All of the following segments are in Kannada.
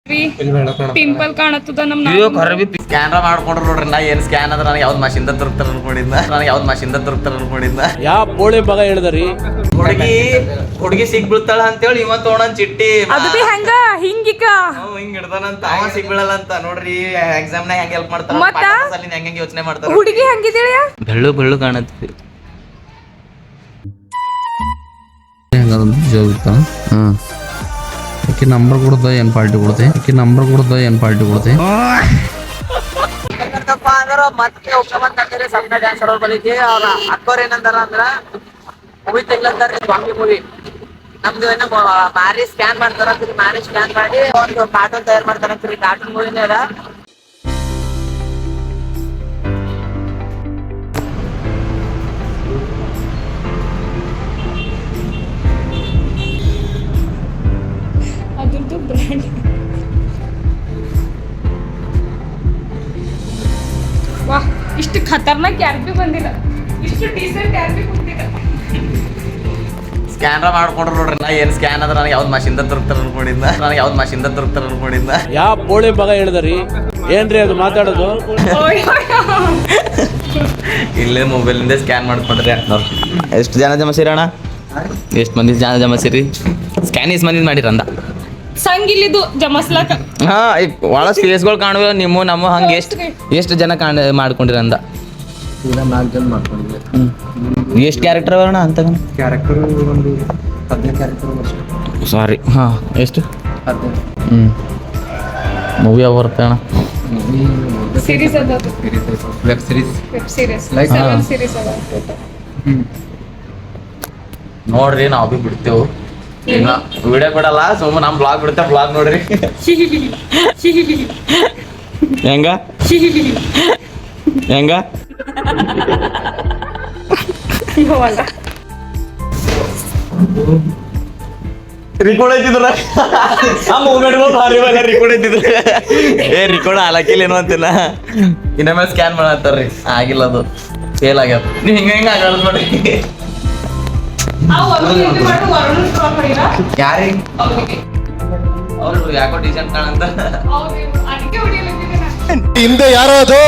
ಪಿಂಪಲ್ ಕಾಣತ್ತದ ನಮ್ ಸ್ಕ್ಯಾನರ್ ಮಾಡ್ಕೊಂಡ್ರು ನೋಡ್ರಿ. ನಾ ಏನ್ ಸ್ಕ್ಯಾನ್ ಅದ್ರ ನನಗೆ ಯಾವ್ದು ಮಷಿನ್ ತುರ್ತಾರ ಅನ್ಕೊಂಡಿದ್ದ ಯಾ ಬೋಳಿ ಮಗ ಹೇಳಿದ್ರಿ. ಹುಡುಗಿ ಸಿಗ್ ಬೀಳ್ತಾಳ ಅಂತೇಳಿ ಇವ ತೊಗೊಂಡ್ ಚಿಟ್ಟಿ ಅದು ಬಿ ಹೆಂಗ ಹಿಂಗಿಕ ಹಿಂಗ್ ಹಿಡ್ದಾನಂತ ಅವ ಸಿಗ್ ಬೀಳಲ್ಲ ಅಂತ ನೋಡ್ರಿ. ಎಕ್ಸಾಮ್ ನಾಗ ಹೆಂಗ್ ಹೆಲ್ಪ್ ಮಾಡ್ತಾರ, ಮತ್ತ ಹೆಂಗ್ ಯೋಚನೆ ಮಾಡ್ತಾರ. ಹುಡುಗಿ ಹಂಗಿದೇಳ ಬೆಳ್ಳು ಬೆಳ್ಳು ಕಾಣತ್ತಿ. ಆಕಿ ನಂಬರ್ ಕೊಡ್ದ ಏನ್ ಪಾರ್ಟಿ ಕೊಡ್ತೆ ಮತ್ತೆ ಹೋಗ್ಕೊಂಡ್ ಸಪ್ನ ಡ್ಯಾನ್ಸ್ ಅವ್ರ ಬಳಿಗೆ ಅವ್ರ ಅಕ್ಕೋರ್ ಏನಂದಾರ ಅಂದ್ರ ಮೂವಿ ತೆಗ್ಲಂತಾರ ಸ್ವಾಮಿ ಮೂವಿ. ನಮ್ದು ಏನೋ ಮಾರಿ ಸ್ಕ್ಯಾನ್ ಮಾಡ್ತಾರ, ಮಾರಿ ಸ್ಕ್ಯಾನ್ ಮಾಡಿ ಒಂದು ಕಾರ್ಟೂನ್ ತಯಾರು ಮಾಡ್ತಾರ. ಕಾರ್ಟೂನ್ ಮೂವಿನೇ ಅದ. ಅದ್ರದ್ದು ಬ್ರ್ಯಾಂಡ್. ವಾಹ್, ಇಷ್ಟು ಖತರ್ನಾಕ್ ಯಾರು ಬಿ ಬಂದಿಲ್ಲ, ಇಷ್ಟು ಡೀಸೆಂಟ್ ಯಾರು ಬಿ ಬಂದಿಲ್ಲ. ಸ್ಕ್ಯಾನರ್ ಮಾಡ್ಕೊಂಡ್ರು ನೋಡ್ರಿ. ನಾ ಏನ್ ಸ್ಕ್ಯಾನ್ ಅದ್ರ ನನಗೆ ಯಾವ್ದು ಮಷಿನ್ ತುರ್ತಾರ ಅನ್ಕೊಂಡಿದ್ದ. ಯಾ ಬೋಳಿ ಮಗ ಹೇಳಿದ್ರಿ. ಏನ್ರಿ ಅದು ಮಾತಾಡೋದು? ಇಲ್ಲೇ ಮೊಬೈಲಿಂದ ಸ್ಕ್ಯಾನ್ ಮಾಡ್ಕೊಂಡ್ರಿ ಅವ್ರು. ಎಷ್ಟು ಜನ ಜಮಸಿರಿ ಅಣ್ಣ? ಎಷ್ಟು ಮಂದಿ ಜನ ಜಮಸಿರಿ? ಸ್ಕ್ಯಾನ್ ಇಸ್ ಮಂದಿ ಮಾಡಿರ ಅಂದ ಸಂಗಿಲ್ಲಿದು ಜಮಸ್ಲಾಕ. ಹಾ, ಒಳ ಫೇಸ್ಗಳು ಕಾಣುವ ನಿಮ್ಮ ನಮ್ಮ ಹಂಗೆ ಎಷ್ಟು ಜನ ಮಾಡ್ಕೊಂಡಿರ ಅಂದ. ಎಷ್ಟು ಕ್ಯಾರೆಕ್ಟರ್ ಅಣ್ಣ ಅಂತ? ಸಾರಿ, ಹಾ, ಎಷ್ಟು? ಮೂವಿ ಯಾವ ಬರುತ್ತೆ ಅಣ್ಣ? ಸೀರೀಸ್ ಅದ, ವೆಬ್ ಸೀರೀಸ್ 7 ಸೀರೀಸ್ ಅದ. ನೋಡ್ರಿ, ನಾವು ಬಿ ಬಿಡ್ತೇವು. ಇನ್ನ ವಿಡಿಯೋ ಬಿಡಲ್ಲ, ಸುಮ್ಮ ನಮ್ ಬ್ಲಾಗ್ ಬಿಡ್ತೇವೆ. ಬ್ಲಾಗ್ ನೋಡ್ರಿ ಹೆಂಗ ರಿಕಾರ್ಡ್ ಐತಿದ್ರ ರಿಕಾರ್ಡ್ ಐತಿದ್ರ. ರಿಕಾರ್ಡ್ ಹಾಕಿಲ್ಲ ಏನೋ ಅಂತಿಲ್ಲ. ಇನ್ನೊಮ್ಮೆ ಸ್ಕ್ಯಾನ್ ಮಾಡತ್ತಾರ್ರಿ, ಆಗಿಲ್ಲ, ಅದು ಫೇಲ್ ಆಗ್ಯಾವ. ನೀವ್ ಹಿಂಗ ಆಗ ನೋಡ್ರಿ. ಯಾರಿ ಅವ್ರು ಯಾಕೋ ಡೀಸೆಂಟ್ ಕಾಣಂತ. ಹಿಂದೆ ಯಾರೋ ಅದು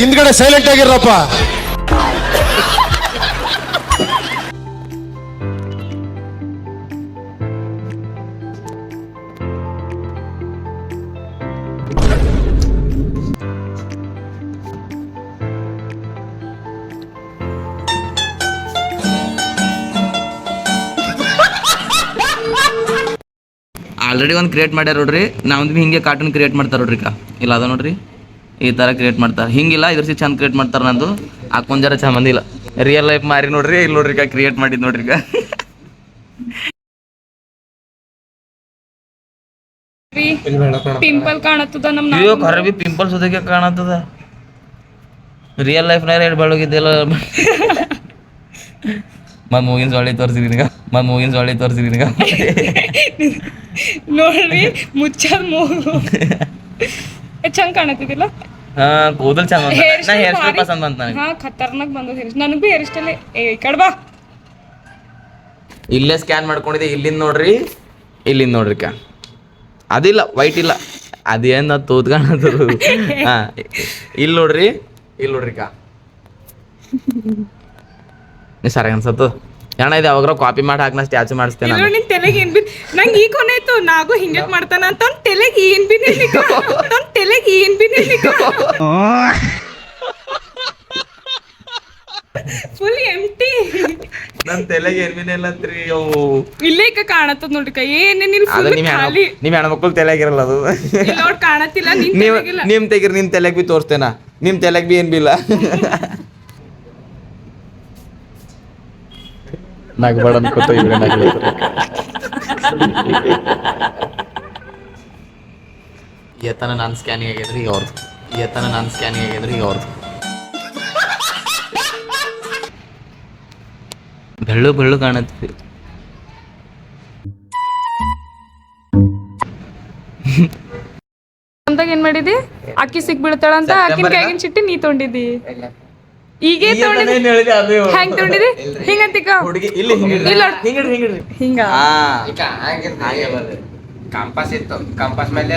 ಹಿಂದ್ಗಡೆ ಸೈಲೆಂಟ್ ಆಗಿರಪ್ಪ. ಆಲ್ರೆಡಿ ಒಂದು ಕ್ರಿಯೇಟ್ ಮಾಡ್ಯಾರ ನೋಡ್ರಿ. ನಾವೊಂದು ಹಿಂಗೆ ಕಾರ್ಟೂನ್ ಕ್ರಿಯೇಟ್ ಮಾಡ್ತಾರ ನೋಡ್ರಿ. ಇಲ್ಲ ಅದ ನೋಡ್ರಿ, ಈ ತರ ಕ್ರಿಯೇಟ್ ಮಾಡ್ತಾರೆ. ಹಿಂಗಿಲ್ಲ, ಇದ್ರ ಚಂದ ಕ್ರಿಯೇಟ್ ಮಾಡ್ತಾರ. ನಂದು ಹಾಕೊಂಡ್ ಜರ ಚಂದ ಬಂದಿಲ್ಲ. ರಿಯಲ್ ಲೈಫ್ ಮಾರಿ ನೋಡ್ರಿ. ಇಲ್ಲಿ ನೋಡ್ರಿ ಕ್ರಿಯೇಟ್ ಮಾಡಿದ್ ನೋಡ್ರಿ. ಪಿಂಪಲ್ ಕಾಣತ್ತದ ನಮ್ ಖರಬಿ ಪಿಂಪಲ್ಸ್ ಅದಕ್ಕೆ ಕಾಣತ್ತದ. ರಿಯಲ್ ಲೈಫ್ ನಾಗ ಬೆಳಗಿದ್ದೆಲ್ಲ ಮತ್ ಮೂಗಿನ ಸೊಳ್ಳಿ ತೋರಿಸಿದೀನಿ ನಿನಗ. ನೋಡ್ರಿ, ಮುಚ್ಚದ್ ಮೂಗು ಚಂದ ಕಾಣತ್ತಿದಿಲ್ಲ. ಹಾ, ಕೂದಲ್ ಚಂದ. ಹೇರ್ ಸ್ಟೈಲ್ ಪಸಂದ್ ಬಂತ ನನಗೆ. ಹಾ, ಖತರ್ನಾಕ್ ಬಂದ ಹೇರ್. ನನಗ್ ಬಿ ಹೇರ್ ಸ್ಟೈಲ್. ಈ ಕಡೆ ಬಾ. ಇಲ್ಲೇ ಸ್ಕ್ಯಾನ್ ಮಾಡ್ಕೊಂಡಿದ್ದೆ. ಇಲ್ಲಿಂದ ನೋಡ್ರಿ ಅದಿಲ್ಲ, ವೈಟ್ ಇಲ್ಲ, ಅದೇನ್ ತೂತ್ ಕಾಣತ್ತದು. ಹಾ, ಇಲ್ಲಿ ನೋಡ್ರಿ ಸರಿ ಅನ್ಸತ್ತು ಅಣ್ಣ. ಇದು ಯಾವಾಗ ಕಾಪಿ ಮಾಡಿ ಹಾಕಿ ಸ್ಟ್ಯಾಚು ಮಾಡಿಸ್ತೇನೆ. ನಿನ್ ತಲೆಗೆ ಏನ್ ಬಿ ನಂಗೆ ಈಗ ಕೊನೆಯ್ತು. ನಾಗು ಹಿಂಗ ಮಾಡ್ತಾನ ಅಂತ ತಲೆಗೆ ಏನ್ ಬಿ ಫುಲ್ ಎಂಟಿ. ನನ್ ತಲೆಗೆ ಏನ್ಬಿನಿಲ್ಲತ್ರಿ. ಅವು ಇಲ್ಲೇ ಈಗ ಕಾಣತ್ತದ ನೋಡ್ರಿ. ಏನೇ ನೀನ್ ಖಾಲಿ. ನಿಮ್ ಹೆಣ್ಮಕ್ಳು ತಲೆಗಿರಲ್ಲ ಅದು. ನೋಡ್ ಕಾಣತ್ತಿಲ್ಲ. ನಿಮ್ ತೆಗಿರಿ, ನಿಮ್ ತಲೆಗ್ ಬಿ ತೋರಿಸ್ತೇನ. ನಿಮ್ ತಲೆಗ್ ಬಿ ಏನ್ ಬಿ ಇಲ್ಲ. ನಗ್ಬೇಡ ಅನ್ಕೋತ ನಾನು ಸ್ಕ್ಯಾನಿಂಗ್ ಆಗಿದ್ರಿ ಅವ್ರದ್ದು. ಬೆಳ್ಳು ಬೆಳ್ಳು ಕಾಣತ್ತಿ. ಏನ್ ಮಾಡಿದಿ? ಅಕ್ಕಿ ಸಿಕ್ಬಿಡ್ತಾಳ ಅಂತ ಅಕ್ಕಿನ ಕೈಗಿನ ಚಿಟ್ಟಿ ನೀ ತೊಗೊಂಡಿದ್ದಿ. ಈಗೇ ಹೆಂಗ್ ತೊಗೊಂಡಿದಿ? ಹಿಂಗಂತಿಕ ಹುಡುಗಿ ಇಲ್ಲಿ ಹಿಂಗ ಕಂಪಾಸ್ ಇತ್ತು ಕಂಪಾಸ್ ಮೇಲೆ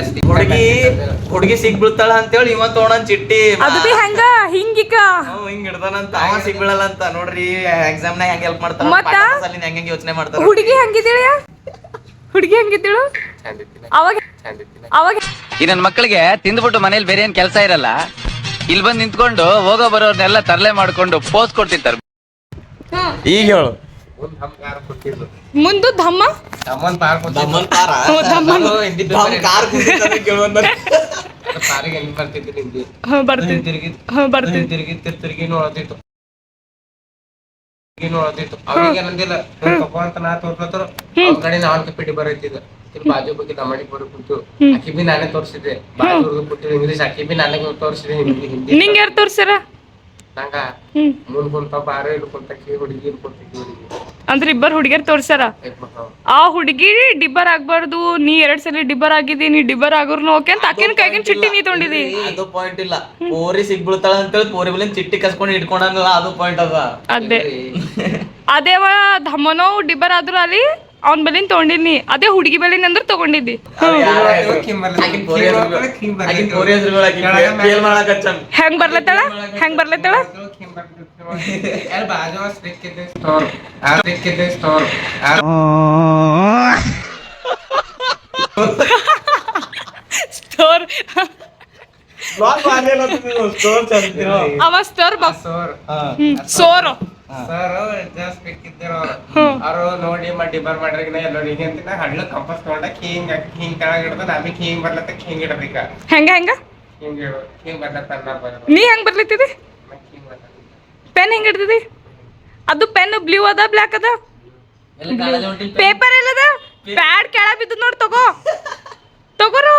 ಹುಡುಗಿ ಸಿಗ್ ಬೀಳ್ತಾಳ ಅಂತೇಳಿ ಇವ ತೋಣನ್ ಚಿಟ್ಟಿ ಅದು ಬಿ ಹೆಂಗ ಹಿಂಗಿಕ ಹಿಂಗ್ ಹಿಡ್ದಾನಂತ ಅವ ಸಿಗ್ ಬೀಳಲ್ಲ ಅಂತ ನೋಡ್ರಿ ಎಕ್ಸಾಮ್ ನಾಗ ಹೆಂಗ್ ಹೆಲ್ಪ್ ಮಾಡ್ತಾರ ಮತ್ತ? ಹೆಂಗ್ ಯೋಚನೆ ಮಾಡ್ತಾರ ಹುಡುಗಿ ಹೆಂಗಿದ್ದೀಳ ಹುಡುಗಿ ಹೆಂಗಿದ್ದೀಳು ಅವಾಗ ಅವಾಗ ಈ ನನ್ನ ಮಕ್ಕಳಿಗೆ ತಿಂದ್ಬಿಟ್ಟು ಮನೇಲಿ ಬೇರೆ ಏನ್ ಕೆಲಸ ಇರಲ್ಲ ಇಲ್ಲಿ ಬಂದು ನಿಂತ್ಕೊಂಡು ಹೋಗೋ ಬರೋರ್ನೆಲ್ಲ ತರಲೆ ಮಾಡ್ಕೊಂಡು ಪೋಸ್ ಕೊಡ್ತಿರ್ತಾರೆ. ಈಗ ಹೇಳು ಮುಂದು ಧಮ್ಮ ದಮ್ಮನ್ ಪಾರ್ ದಮ್ಮನ್ ಪಾರ ಓ, ದಮ್ಮನ್. ಕಾರ್ ಪಾರಿಗೆ ಹೆಂಗ್ ಬರ್ತಿದ್ರು ಹಿಂದಿ ಬರ್ತೀವಿ ಬರ್ತೀವಿ ತಿರ್ಗಿ ನೋಡತಿತ್ತು ಅವ್ರಿಗೆ ಏನಂದಿಲ್ಲ ಅಂತ ನಾ ತೋರ್ಲತ್ತರು ಅವ್ರ ಕಡೆ ನಾನ್ ಪಿಟಿ ಬರೈತಿದ್ದ ಇಲ್ಲಿ ಬಾಜು ಬಗ್ಗೆ ನಮ್ಮನಿಗೆ ಬರೋ ಕುಂತು ಅಕ್ಕಿ ಬಿ ನಾನೇ ತೋರ್ಸಿದ್ದೆ ಬಾಜು ಕುಂತು ಇಂಗ್ಲೀಷ್ ಅಕ್ಕಿ ಬಿ ನಾನೇ ತೋರ್ಸಿದೆ ಹಿಂದಿ ನಿಂಗೆ ಯಾರು ತೋರ್ಸ್ಯಾರ ನಂಗ ಹ್ಮ್ ಮುಂದ್ ಕುಂತ ಬಾರ ಇಲ್ಲಿ ಕುಂತಕ್ಕಿ ಹುಡುಗಿ ಇಲ್ಲಿ ಕುಂತಕ್ಕಿ ಹುಡುಗಿ ಅಂದ್ರೆ ಇಬ್ಬರು ಹುಡುಗಿಯರ್ ತೋರ್ಸ್ಯಾರ ಆ ಹುಡುಗಿ ಡಿಬ್ಬರ್ ಆಗ್ಬಾರ್ದು ನೀ 2 ಸಲ ಡಿಬ್ಬರ್ ಆಗಿದಿ ನೀ ಡಿಬ್ಬರ್ ಆಗೋರ್ನು ಓಕೆ ಅಂತ ಆಕಿನ ಕೈಗಿನ ಚಿಟ್ಟಿ ನೀ ತೊಗೊಂಡಿದಿ ಅದು ಪಾಯಿಂಟ್ ಇಲ್ಲ ಪೋರಿ ಸಿಗ್ ಬೀಳ್ತಾಳ ಅಂತೇಳಿ ಪೋರಿ ಬಲ್ಲಿ ಚಿಟ್ಟಿ ಕಸ್ಕೊಂಡು ಇಟ್ಕೊಂಡಂಗಲ್ಲ ಅದು ಪಾಯಿಂಟ್ ಅದ ಅದೇ ಅದೇವ ಧಮ್ಮನೋ ಡಿಬ್ಬರ್ ಆದ್ರೂ ಅಲ್ಲಿ ಅವ್ನ ಬಲಿನ್ ತೊಗೊಂಡಿದ್ನಿ ಅದೇ ಹುಡುಗಿ ಬಲಿನ್ ಅಂದ್ರೆ ತಗೊಂಡಿದ್ದಿ ಹೆಂಗ್ ಬರ್ಲತ್ತಾಳ ಹೆಂಗ್ ಬರ್ಲತ್ತಾಳ ಬಾಜು ಸ್ಟ್ರಿಕ್ ಇದೆ ಸ್ಟೋರ್ ಸ್ಟ್ರಿಕ್ ಇದೆ ಸ್ಟೋರ್ ಸ್ಟೋರ್ ಅವ ಸ್ಟೋರ್ ಸೋರ್ ಸರ್ ಜಸ್ಟ್ ಬೇಕಿದ್ದರು ಅವರು ನೋಡಿ ಡಿಬರ್ ಮಾಡ್ರಿ ಎಲ್ಲರಿಗೆ ಅಂತ ಹಳ್ಳ ಕಂಪಸ್ ತಗೊಂಡಾಗ ಹಿಂಗ್ ಹಿಂಗ್ ಕೆಳಗೆ ಹಿಡ್ದು ನಮಗೆ ಹಿಂಗ್ ಬರ್ಲತ್ತ ಹಿಂಗ್ ಇಡಬೇಕ ಹೆಂಗ ಹೆಂಗ ಹಿಂಗ್ ಹಿಂಗ್ ಬರ್ಲತ್ತ ನೀ ಹೆಂಗ್ ಬರ್ಲಿತ್ತಿದಿ ಪೆನ್ ಹೆಂಗ್ ಹಿಡ್ದಿದಿ ಅದು ಪೆನ್ ಬ್ಲೂ ಅದ ಬ್ಲ್ಯಾಕ್ ಅದ ಪೇಪರ್ ಎಲ್ಲದ ಪ್ಯಾಡ್ ಕೆಳ ಬಿದ್ದು ನೋಡಿ ತಗೋರು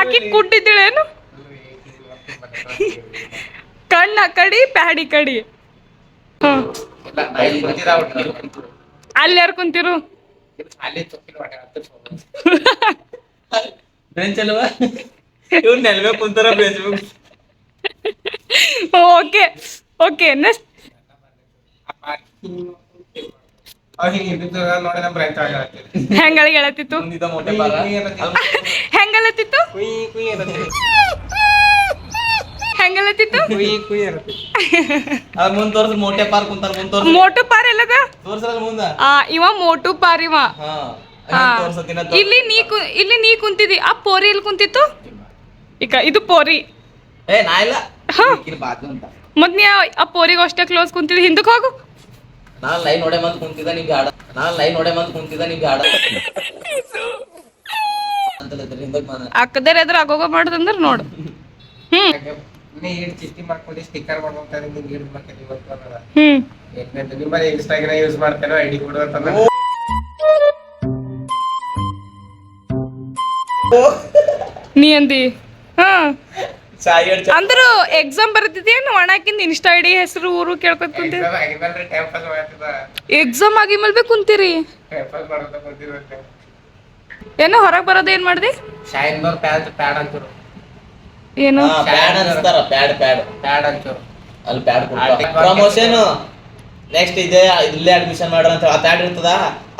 ಆಕಿ ಕುಟ್ಟಿದ್ದೇಳೇನು ಕಣ್ಣ ಕಡಿ ಪ್ಯಾಡಿ ಕಡಿ ಅಲ್ಲಿ ಯಾರು ಕುಂತಿರು ಅಲ್ಲಿ ಬೆಂಚ್ ಅಲ್ವಾ ಇವ್ರು ನೆಲವೇ ಕುಂತಾರ ಫೇಸ್ಬುಕ್ ಓಕೆ ಓಕೆ ನೆಕ್ಸ್ಟ್ ನೋಡಿ ನಮ್ ಬ್ರೈಟ್ ಹೆಂಗಳಿಗೆ ಹೇಳತ್ತಿತ್ತು ಹೆಂಗಲತ್ತಿತ್ತು ಹೆಂಗಲತ್ತಿತ್ತು ಮುಂದ್ ತೋರ್ಸ ಮೋಟೆ ಪಾರ್ ಕುಂತಾರ ಮುಂದ್ ತೋರ್ಸ ಮೋಟು ಪಾರ್ ಎಲ್ಲದ ತೋರ್ಸಲ್ಲ ಮುಂದ ಇವ ಮೋಟು ಪಾರ್ ಇವ ತೋರ್ಸತಿನ ಇಲ್ಲಿ ನೀ ಕುಂತಿದಿ ಆ ಪೋರಿ ಎಲ್ಲಿ ಕುಂತಿತ್ತು ಈಗ ಇದು ಪೋರಿ ಏ ನಾ ಇಲ್ಲ ಮತ್ ನೀ ಆ ಪೋರಿಗೆ ಅಷ್ಟೇ ಕ್ಲೋಸ್ ಕುಂತಿದಿ ಹಿಂದಕ್ ಹೋಗು ನಾನ್ ಲೈನ್ ನೋಡೆ ಮಂದ್ ಕುಂತಿದ್ದ ನೀ ಬ್ಯಾಡ ಅಕ್ಕದೇರ್ ಎದ್ರ ಆಗೋಗ ಮಾಡುದಂದ್ರ ನೋಡು ನೀ ಇಡ್ ಚಿಟ್ಟಿ ಮಾಡ್ಕೊಂಡು ಸ್ಟಿಕ್ಕರ್ ಮಾಡ್ಕೊಂತಾರೆ ನಿಂಗೆ ಇಡ್ ಮಾಡ್ತೀನಿ ಗೊತ್ತಲ್ಲ ಹ್ಮ್ ನಿಮ್ಮಲ್ಲಿ ಇನ್ಸ್ಟಾಗ್ರಾಮ್ ಯೂಸ್ ಮಾಡ್ತೇನೋ ಐಡಿ ಕೊಡು ಅಂತಂದ್ರೆ ನೀ ಅಂದಿ ಹಾ ಅಂದ್ರು ಎಕ್ಸಾಮ್ ಬರ್ತಿದ್ದೇನು ಒಣಾಕಿಂದ ಇನ್ಸ್ಟಾ ಐಡಿ ಹೆಸರು ಊರು ಕೇಳ್ಕೊತ ಕುಂತೀರಿ ಎಕ್ಸಾಮ್ ಆಗಿ ಮೇಲೆ ಬಿ ಕುಂತೀರಿ ಏನೋ ಹೊರಗ್ ಬರೋದು ಏನ್ ಮಾಡ್ದಿ ಶೈನ್ದವ್ರ ಪ್ಯಾಡ್ ಅಂತರು ಏನು ಪ್ಯಾಡ್ ಅನ್ಸ್ತಾರ ಪ್ಯಾಡ್ ಅಂತರು ಅಲ್ಲಿ ಪ್ಯಾಡ್ ಪ್ರಮೋಷನ್ ನೆಕ್ಸ್ಟ್ ಇಲ್ಲೇ ಅಡ್ಮಿಷನ್ ಮಾಡ್ರ ಅಂತ ಆ ಪ್ಯಾಡ್ ಇರ್ತದ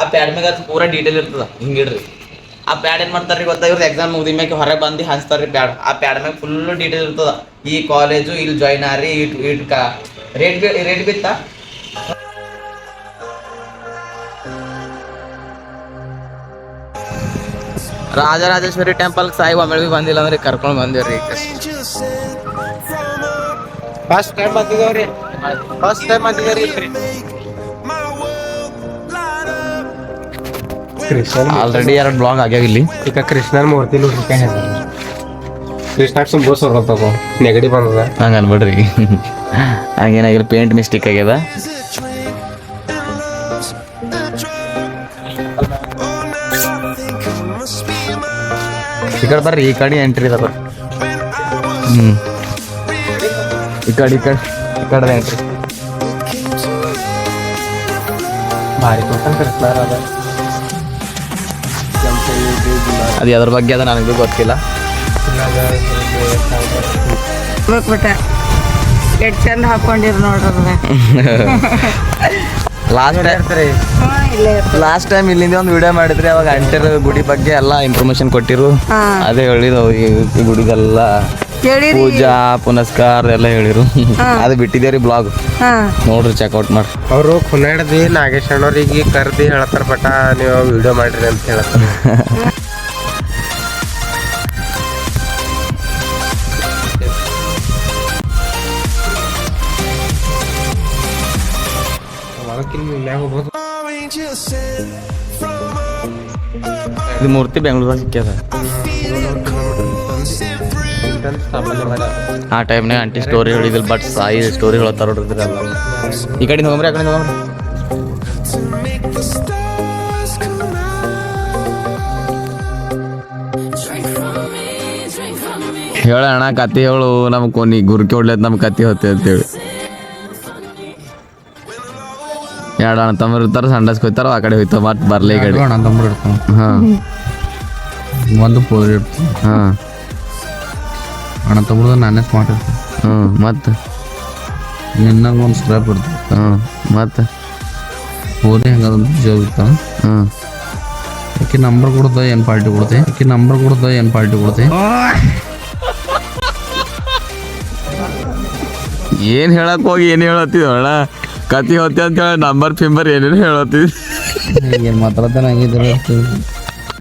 ಆ ಪ್ಯಾಡ್ ಮ್ಯಾಗ ಪೂರಾ ಡೀಟೇಲ್ ಇರ್ತದ ಹಿಂಗಿಡ್ರಿ ಆ ಪ್ಯಾಡ್ ಏನ್ ಮಾಡ್ತಾರ್ರಿ ಗೊತ್ತಾ ಇವ್ರದ್ದು ಎಕ್ಸಾಮ್ ಮುಗಿದ ಮ್ಯಾಗ ಹೊರಗೆ ಬಂದು ಹಂಚ್ತಾರ್ರಿ ಪ್ಯಾಡ್ ಆ ಪ್ಯಾಡ್ ಮ್ಯಾಗ ಫುಲ್ ಡೀಟೇಲ್ ಇರ್ತದ ಈ ಕಾಲೇಜು ಇಲ್ಲಿ ಜಾಯ್ನ್ ಆರಿ ಇಟ್ ರೇಟ್ ಬಿತ್ತ ರಾಜರಾಜೇಶ್ವರಿ ಟೆಂಪಲ್ ಸಾಯಿ ಒಮ್ಮೆ ಬಂದಿಲ್ಲ ಅಂದ್ರೆ ಕರ್ಕೊಂಡ್ ಬಂದಿವ್ರಿ ಫಸ್ಟ್ ಟೈಮ್ ಬಂದಿದ್ದೀರಿ ಆಲ್ರೆಡಿ 2 ಬ್ಲಾಗ್ ಆಗ್ಯಾವ ಇಲ್ಲಿ ಈಗ ಕೃಷ್ಣನ ಮೂರ್ತಿ ನೋಡ್ರಿ ಕೃಷ್ಣ ಬೋಸ್ ಹೊರತವ ನೆಗಡಿ ಬಂದದ ಹಂಗ ಅನ್ಬಿಡ್ರಿ ಹಂಗೇನಾಗಿಲ್ಲ ಪೇಂಟ್ ಮಿಸ್ಟೇಕ್ ಆಗ್ಯದ ಈ ಕಡೆ ಬರ್ರಿ ಈ ಕಡೆ ಎಂಟ್ರಿ ಅದ ಬರ್ರಿ ಈ ಕಡೆ ಎಂಟ್ರಿ ಭಾರಿ ಕೊಟ್ಟಂಗ ಕೃಷ್ಣ ಅದ ಅದು ಅದ್ರ ಬಗ್ಗೆ ಅದ ನನಗೂ ಗೊತ್ತಿಲ್ಲ ಎಷ್ಟ್ ಚಂದ ಹಾಕೊಂಡಿರ್ ನೋಡ್ರಿ ಲಾಸ್ಟ್ ಟೈಮ್ ಇಲ್ಲಿಂದ ಒಂದು ವಿಡಿಯೋ ಮಾಡಿದ್ರಿ, ಅವಾಗ ಅಂಟರ್ ಗುಡಿ ಬಗ್ಗೆ ಎಲ್ಲ ಇನ್ಫಾರ್ಮೇಶನ್ ಕೊಟ್ಟಿರು. ಅದೇ ಹೇಳಿದ್ರು ಈ ಗುಡಿಗೆಲ್ಲ ಪೂಜಾ ಪುನಸ್ಕಾರ ಎಲ್ಲ ಹೇಳಿರು. ಅದು ಬಿಟ್ಟಿದ್ದೇವ್ರಿ ಬ್ಲಾಗ್, ನೋಡ್ರಿ ಚೆಕ್ಔಟ್ ಮಾಡ್ರಿ. ಅವರು ಕುನಾಡ್ದಿ ನಾಗೇಶ್ ಅಣ್ಣವ್ರಿಗೆ ಕರ್ದಿ ಹೇಳ್ತಾರ ಬಟ ನೀವು ವಿಡಿಯೋ ಮಾಡ್ರಿ ಅಂತ ಹೇಳ್ತಾರೆ. ಇದು ಮೂರ್ತಿ ಬೆಂಗಳೂರಾಗ ಸಿಕ್ಕ್ಯದ. ಆ ಟೈಮ್ನಾಗ ಆಂಟಿ ಸ್ಟೋರಿ ಹೇಳಿದಿಲ್ಲ, ಬಟ್ ಸಾಯಿ ಸ್ಟೋರಿ ಹೇಳ್ತಾರ ನೋಡ್ರಿ. ಎಲ್ಲ ಈ ಕಡೆ ಹೋಗ್ರಿ, ಆ ಕಡೆ ಹೋಗ್ರಿ. ಹೇಳ ಅಣ್ಣ ಕತೆ ಹೇಳು, ನಮ್ ಕೊನಿ ಗುರ್ಕಿ ಹೊಡ್ಲತ್ ನಮ್ ಕತೆ ಹೊತ್ತೆ ಅಂತೇಳಿ. ಎರಡು ಅಣ್ಣ ತಮ್ಮರು ಇರ್ತಾರ, ಸಂಡಸ್ಗೆ ಹೋಯ್ತಾರ, ಆ ಕಡೆ ಹೋಯ್ತಾವ, ಮತ್ತೆ ಬರ್ಲಿ ಈ ಕಡೆ. ಅಣ್ಣ ತಮ್ಮರು ಇರ್ತಾವ, ಹಾಂ ಒಂದು ಪೋರಿ ಇರ್ತಾವ. ಹಾಂ ಅಣ್ಣ ತಮ್ಮದು ನಾನೇ ಸ್ಮಾರ್ಟ್ ಇರ್ತೀನಿ. ಮತ್ತು ನಿನ್ನಾಗ ಒಂದು ಸ್ಕ್ರಾಪ್ ಇರ್ತದೆ. ಮತ್ತು ಪೋರಿ ಹೆಂಗದಂತ ಜಾಬ್ ಇರ್ತಾವ. ಆಕೆ ನಂಬರ್ ಕೊಡ್ದ ಏನು ಪಾರ್ಟಿ ಕೊಡ್ತೆ, ಆಕೆ ನಂಬರ್ ಕೊಡ್ದ ಏನು ಪಾರ್ಟಿ ಕೊಡ್ತೆ. ಏನು ಹೇಳಕ್ ಹೋಗಿ ಏನು ಹೇಳತ್ತಿದ್ ಅಣ್ಣ, ಕತಿ ಹೋತಿ ಅಂತ ಹೇಳಿ ನಂಬರ್ ಫಿಂಬರ್ ಏನೇನು ಹೇಳತ್ತಿದ್. ಏನು ಮಾತಾಡ್ತಾನೆ ಹಂಗಿದ್ರೆ